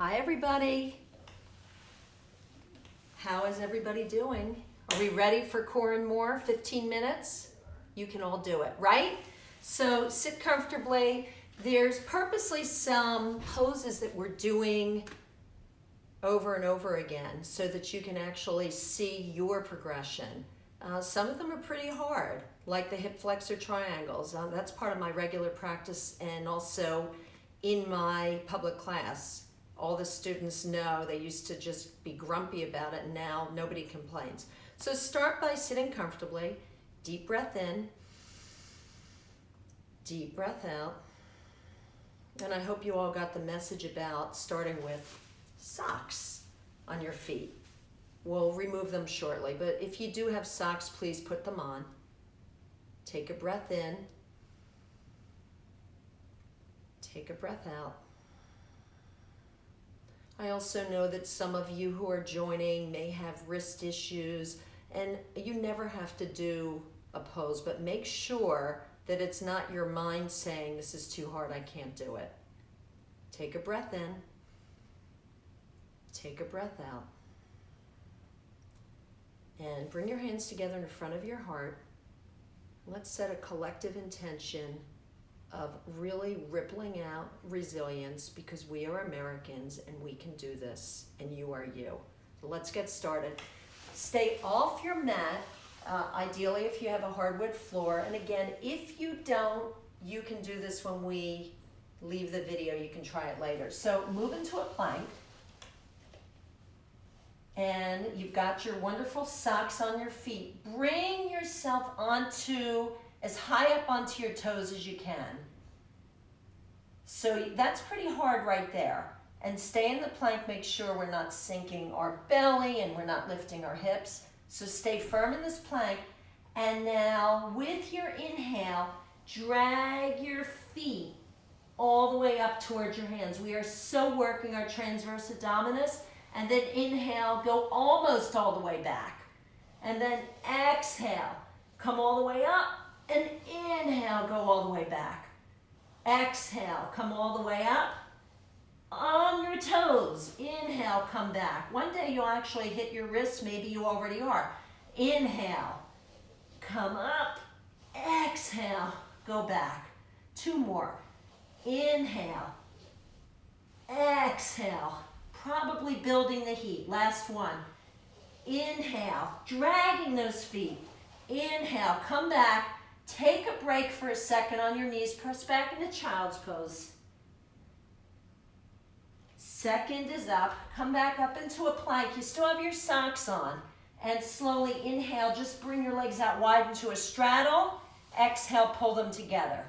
Hi everybody. How is everybody doing? Are we ready for core and more? 15 minutes? You can all do it, right? So sit comfortably. There's purposely some poses that we're doing over and over again so that you can actually see your progression. Some of them are pretty hard, like the hip flexor triangles. That's part of my regular practice and also in my public class. All the students know they used to just be grumpy about it, and now nobody complains. So start by sitting comfortably, deep breath in, deep breath out. And I hope you all got the message about starting with socks on your feet. We'll remove them shortly, but if you do have socks, please put them on. Take a breath in, take a breath out. I also know that some of you who are joining may have wrist issues, and you never have to do a pose, but make sure that it's not your mind saying, this is too hard, I can't do it. Take a breath in, take a breath out, and bring your hands together in front of your heart. Let's set a collective intention of really rippling out resilience, because we are Americans and we can do this, and you are you. So let's get started. Stay off your mat, ideally if you have a hardwood floor. And again, if you don't, you can do this when we leave the video. You can try it later. So move into a plank. And you've got your wonderful socks on your feet. Bring yourself as high up onto your toes as you can. So that's pretty hard right there. And stay in the plank, make sure we're not sinking our belly and we're not lifting our hips. So stay firm in this plank. And now with your inhale, drag your feet all the way up towards your hands. We are so working our transverse abdominis. And then inhale, go almost all the way back. And then exhale, come all the way up. And inhale, go all the way back. Exhale, come all the way up. On your toes, inhale, come back. One day you'll actually hit your wrists, maybe you already are. Inhale, come up. Exhale, go back. Two more. Inhale, exhale, probably building the heat. Last one. Inhale, dragging those feet. Inhale, come back. Take a break for a second on your knees. Press back into child's pose. Second is up. Come back up into a plank. You still have your socks on. And slowly inhale. Just bring your legs out wide into a straddle. Exhale, pull them together.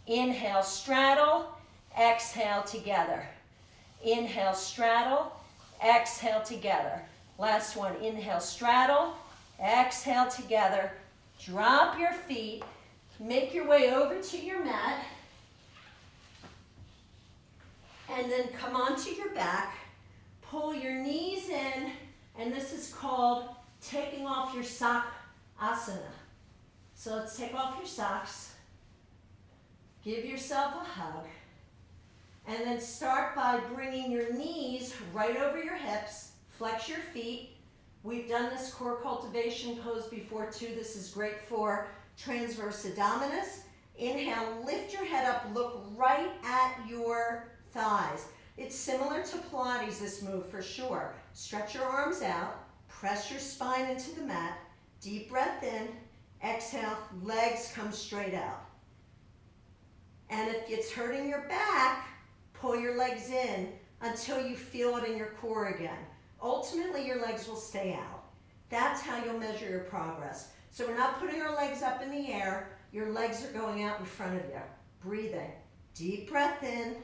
Inhale, straddle. Exhale, together. Inhale, straddle. Exhale, together. Last one. Inhale, straddle. Exhale, together. Drop your feet. Make your way over to your mat. And then come onto your back. Pull your knees in. And this is called taking off your sock asana. So let's take off your socks. Give yourself a hug. And then start by bringing your knees right over your hips. Flex your feet. We've done this core cultivation pose before too. This is great for transverse abdominis. Inhale, lift your head up, look right at your thighs. It's similar to Pilates, this move for sure. Stretch your arms out, press your spine into the mat, deep breath in, exhale, legs come straight out. And if it's hurting your back, pull your legs in until you feel it in your core again. Ultimately, your legs will stay out. That's how you'll measure your progress. So we're not putting our legs up in the air. Your legs are going out in front of you. Breathing. Deep breath in.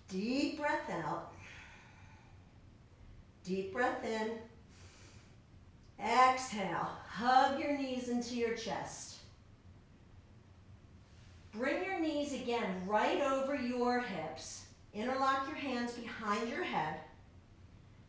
Deep breath out. Deep breath in. Exhale. Hug your knees into your chest. Bring your knees again right over your hips. Interlock your hands behind your head.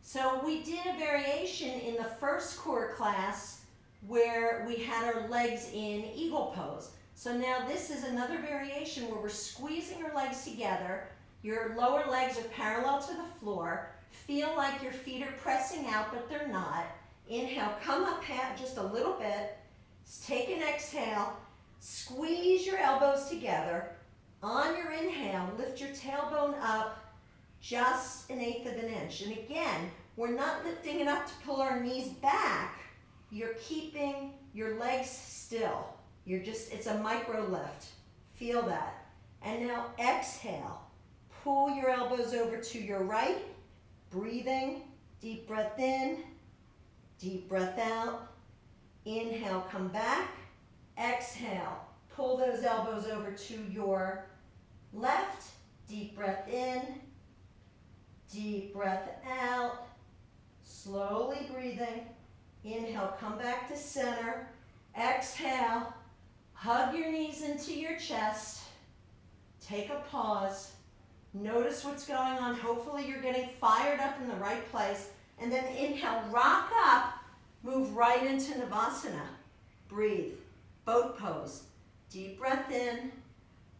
So we did a variation in the first core class where we had our legs in eagle pose. So now this is another variation where we're squeezing our legs together. Your lower legs are parallel to the floor. Feel like your feet are pressing out, but they're not. Inhale, come up just a little bit. Take an exhale. Squeeze your elbows together. On your inhale, lift your tailbone up just 1/8 of an inch. And again, we're not lifting it up to pull our knees back. You're keeping your legs still. It's a micro lift. Feel that. And now exhale. Pull your elbows over to your right. Breathing. Deep breath in. Deep breath out. Inhale, come back. Exhale. Pull those elbows over to your left. Deep breath in. Deep breath out. Slowly breathing. Inhale, come back to center. Exhale. Hug your knees into your chest. Take a pause. Notice what's going on. Hopefully you're getting fired up in the right place. And then inhale, rock up. Move right into Navasana. Breathe. Boat pose. Deep breath in.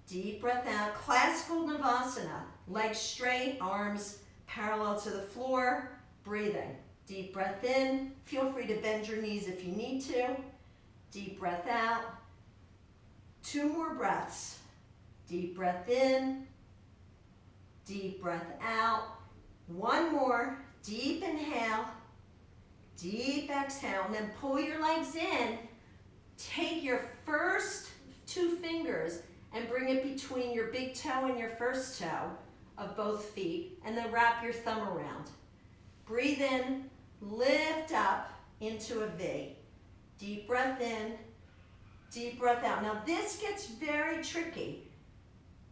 Deep breath out. Classical Navasana. Legs straight, arms parallel to the floor. Breathing. Deep breath in. Feel free to bend your knees if you need to. Deep breath out. 2 more breaths. Deep breath in. Deep breath out. 1 more. Deep inhale. Deep exhale. And then pull your legs in. Take your first 2 fingers and bring it between your big toe and your first toe of both feet. And then wrap your thumb around. Breathe in. Lift up into a V. Deep breath in. Deep breath out. Now this gets very tricky.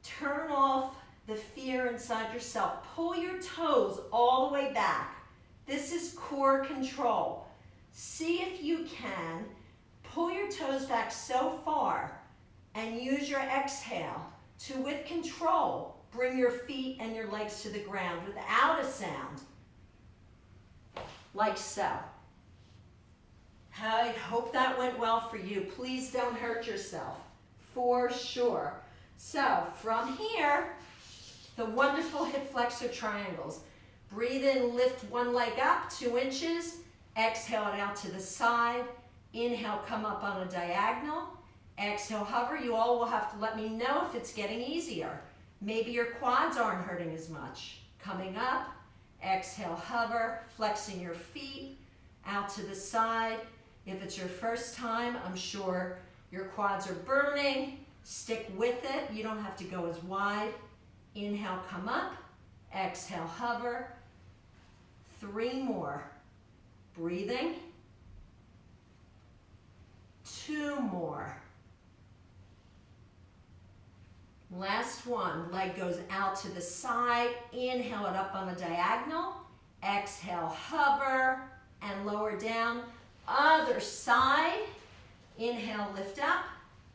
Turn off the fear inside yourself. Pull your toes all the way back. This is core control. See if you can pull your toes back so far and use your exhale to, with control, bring your feet and your legs to the ground without a sound. Like so. I hope that went well for you. Please don't hurt yourself, for sure. So from here, the wonderful hip flexor triangles. Breathe in, lift one leg up 2 inches. Exhale it out to the side. Inhale, come up on a diagonal. Exhale, hover. You all will have to let me know if it's getting easier. Maybe your quads aren't hurting as much. Coming up. Exhale, hover, flexing your feet out to the side. If it's your first time, I'm sure your quads are burning. Stick with it. You don't have to go as wide. Inhale, come up. Exhale, hover. 3 more. Breathing. 2 more. Last one, leg goes out to the side. Inhale it up on a diagonal. Exhale, hover and lower down. Other side. Inhale, lift up.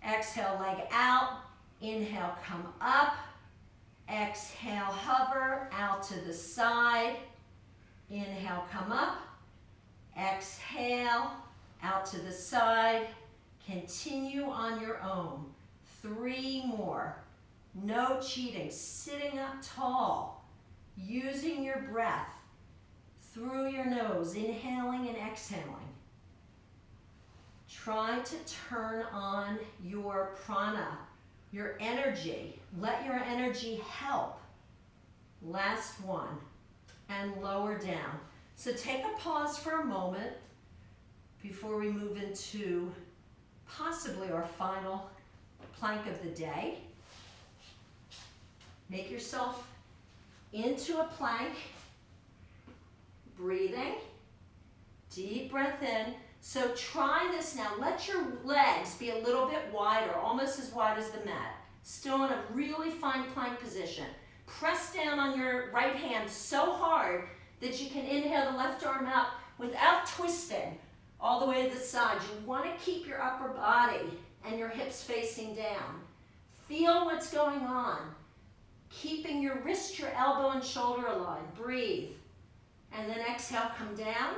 Exhale, leg out. Inhale, come up. Exhale, hover out to the side. Inhale, come up. Exhale, out to the side. Continue on your own. 3 more. No cheating. Sitting up tall. Using your breath through your nose. Inhaling and exhaling. Try to turn on your prana, your energy. Let your energy help. Last one. And lower down. So take a pause for a moment before we move into possibly our final plank of the day. Make yourself into a plank. Breathing. Deep breath in. So try this now. Let your legs be a little bit wider, almost as wide as the mat. Still in a really fine plank position. Press down on your right hand so hard that you can inhale the left arm out without twisting all the way to the side. You want to keep your upper body and your hips facing down. Feel what's going on. Keeping your wrist, your elbow, and shoulder aligned. Breathe. And then exhale, come down.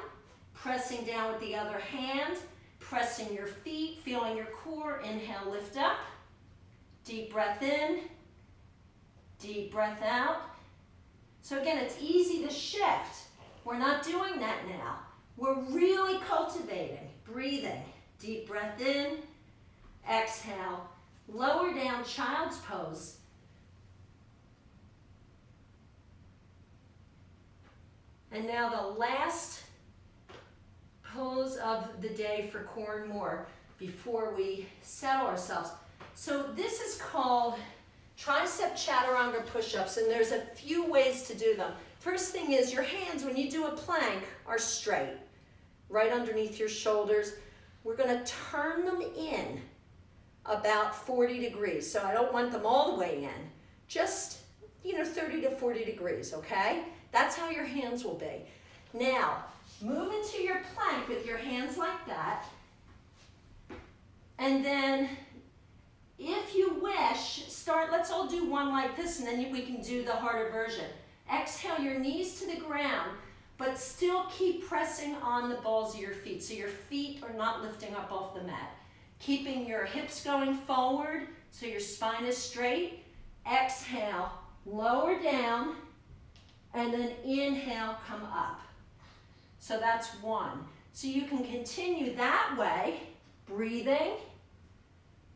Pressing down with the other hand. Pressing your feet, feeling your core. Inhale, lift up. Deep breath in. Deep breath out. So again, it's easy to shift. We're not doing that now. We're really cultivating, breathing. Deep breath in, exhale. Lower down, child's pose. And now the last pose of the day for core and more before we settle ourselves. So this is called Tricep Chaturanga push-ups, and there's a few ways to do them. First thing is your hands, when you do a plank, are straight, right underneath your shoulders. We're going to turn them in about 40 degrees. So I don't want them all the way in, just 30 to 40 degrees, okay? That's how your hands will be. Now, move into your plank with your hands like that. And then, if you wish, let's all do one like this, and then we can do the harder version. Exhale your knees to the ground, but still keep pressing on the balls of your feet, so your feet are not lifting up off the mat. Keeping your hips going forward, so your spine is straight. Exhale, lower down, and then inhale, come up. So that's one. So you can continue that way, breathing,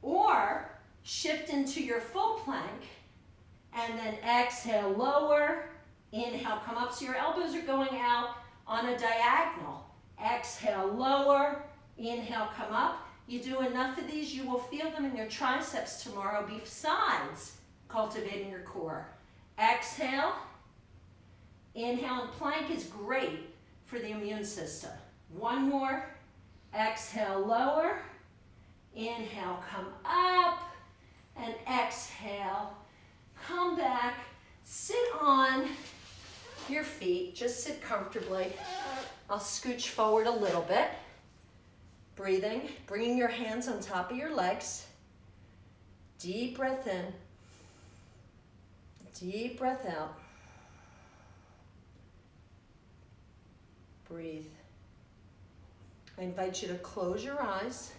or shift into your full plank, and then exhale, lower, inhale, come up. So your elbows are going out on a diagonal. Exhale, lower, inhale, come up. You do enough of these, you will feel them in your triceps tomorrow besides cultivating your core. Exhale, inhale, and plank is great for the immune system. One more. Exhale, lower. Inhale, come up. And exhale, come back. Sit on your feet. Just sit comfortably. I'll scooch forward a little bit. Breathing, bringing your hands on top of your legs. Deep breath in. Deep breath out. Breathe. I invite you to close your eyes.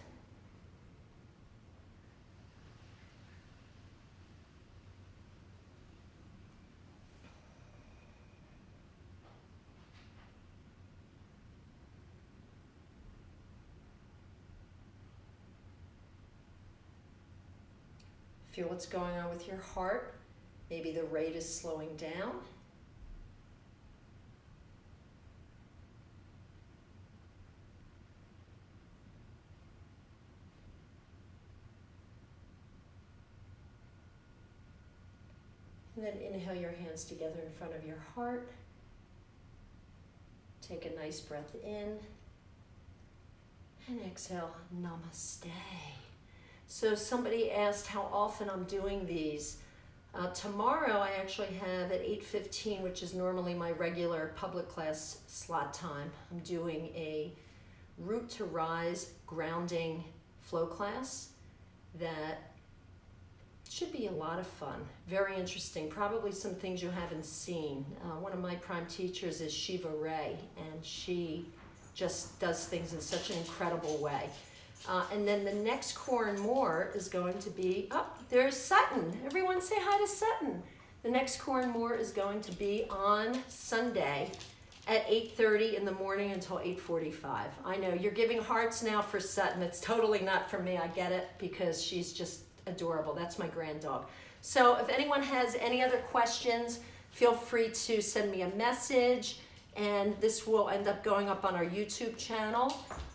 Feel what's going on with your heart. Maybe the rate is slowing down. And then inhale your hands together in front of your heart. Take a nice breath in. And exhale, namaste. So somebody asked how often I'm doing these. Tomorrow I actually have at 8:15, which is normally my regular public class slot time. I'm doing a Root to Rise grounding flow class that should be a lot of fun. Very interesting. Probably some things you haven't seen. One of my prime teachers is Shiva Ray, and she just does things in such an incredible way. And then the next Core and More is going to be, there's Sutton. Everyone say hi to Sutton. The next Core and More is going to be on Sunday at 8:30 in the morning until 8:45. I know, you're giving hearts now for Sutton. It's totally not for me. I get it, because she's just adorable. That's my grand dog. So if anyone has any other questions, feel free to send me a message, and this will end up going up on our YouTube channel,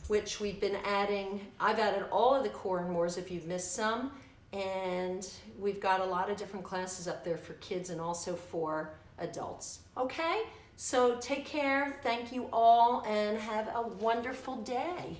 which we've been adding. I've added all of the Core and Mores if you've missed some, and we've got a lot of different classes up there for kids and also for adults. Okay? So take care, thank you all, and have a wonderful day.